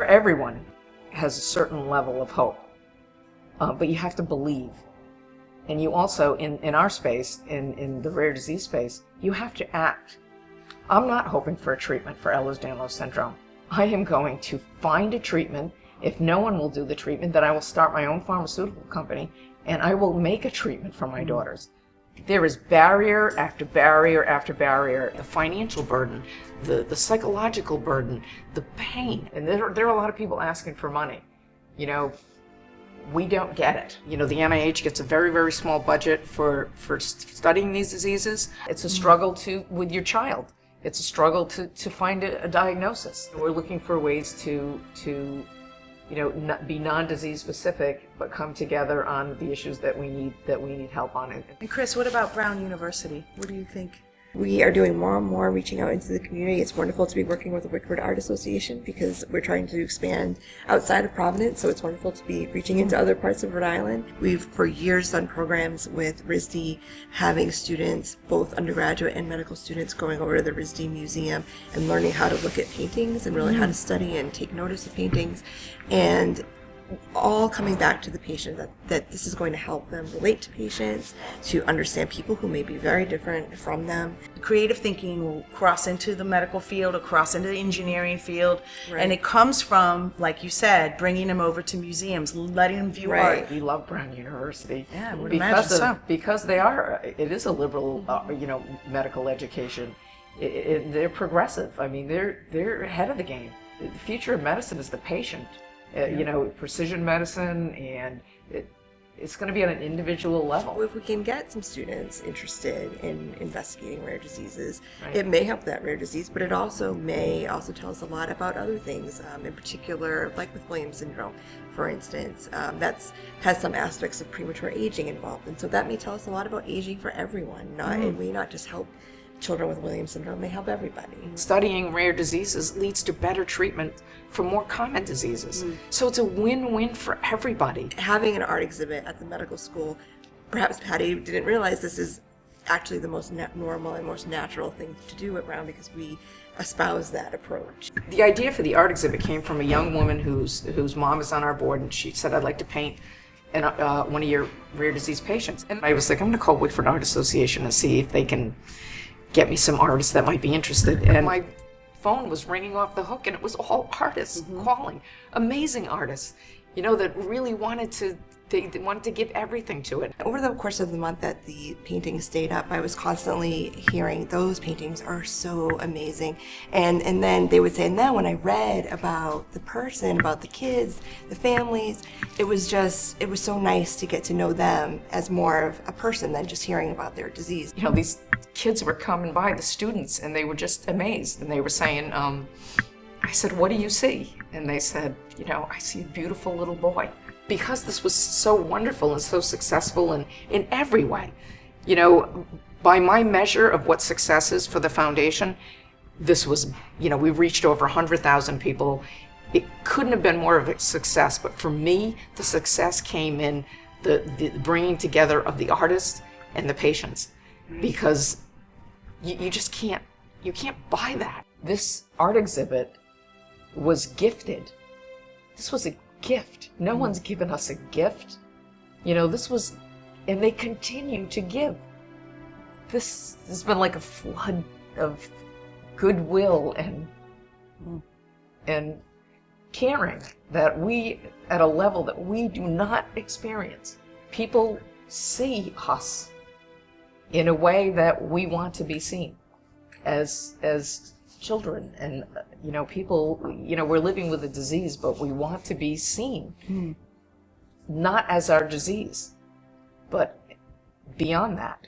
Everyone has a certain level of hope, but you have to believe. And you also, in our space, in the rare disease space, you have to act. I'm not hoping for a treatment for Ehlers-Danlos syndrome. I am going to find a treatment. If no one will do the treatment, then I will start my own pharmaceutical company, and I will make a treatment for my daughters. There is barrier after barrier after barrier. The financial burden, the psychological burden, the pain. And there are a lot of people asking for money. You know, we don't get it. You know, the NIH gets a very, very small budget for studying these diseases. It's a struggle with your child. It's a struggle to find a diagnosis. We're looking for ways to be non-disease specific, but come together on the issues that we need help on. And Chris, what about Brown University? What do you think? We are doing more and more reaching out into the community. It's wonderful to be working with the Wickford Art Association because we're trying to expand outside of Providence, so it's wonderful to be reaching into other parts of Rhode Island. We've for years done programs with RISD, having students, both undergraduate and medical students, going over to the RISD Museum and learning how to look at paintings and really how to study and take notice of paintings, and all coming back to the patient, that this is going to help them relate to patients, to understand people who may be very different from them. Creative thinking will cross into the medical field or cross into the engineering field. Right. And it comes from, like you said, bringing them over to museums, letting them view art. We love Brown University. Yeah, I would imagine so. Because it is a liberal, medical education. They're progressive. I mean, they're ahead of the game. The future of medicine is the patient. Precision medicine, and it's going to be on an individual level. If we can get some students interested in investigating rare diseases, Right. It may help that rare disease, but it also may tell us a lot about other things, in particular, like with Williams syndrome, for instance, has some aspects of premature aging involved, and so that may tell us a lot about aging for everyone. It may not just help children with Williams syndrome, may help everybody. Studying rare diseases leads to better treatment for more common diseases. So it's a win-win for everybody. Having an art exhibit at the medical school, perhaps Patty didn't realize this is actually the most normal and most natural thing to do at Brown because we espouse that approach. The idea for the art exhibit came from a young woman whose mom is on our board, and she said, I'd like to paint one of your rare disease patients. And I was like, I'm going to call Wickford Art Association and see if they can get me some artists that might be interested. And my phone was ringing off the hook, and it was all artists calling. Amazing artists, that really wanted to give everything to it. Over the course of the month that the paintings stayed up, I was constantly hearing those paintings are so amazing. And then they would say, and then when I read about the person, about the kids, the families, it was so nice to get to know them as more of a person than just hearing about their disease. These kids were coming by, the students, and they were just amazed. And they were saying, I said, what do you see? And they said, I see a beautiful little boy. Because this was so wonderful and so successful in every way. By my measure of what success is for the foundation, this was, we reached over 100,000 people. It couldn't have been more of a success, but for me, the success came in the bringing together of the artists and the patients, because you just can't buy that. This art exhibit was gifted. This was a gift. No one's given us a gift. This was, and they continue to give. This has been like a flood of goodwill and caring that we, at a level that we do not experience. People see us in a way that we want to be seen as children, and people, we're living with a disease, but we want to be seen not as our disease, but beyond that.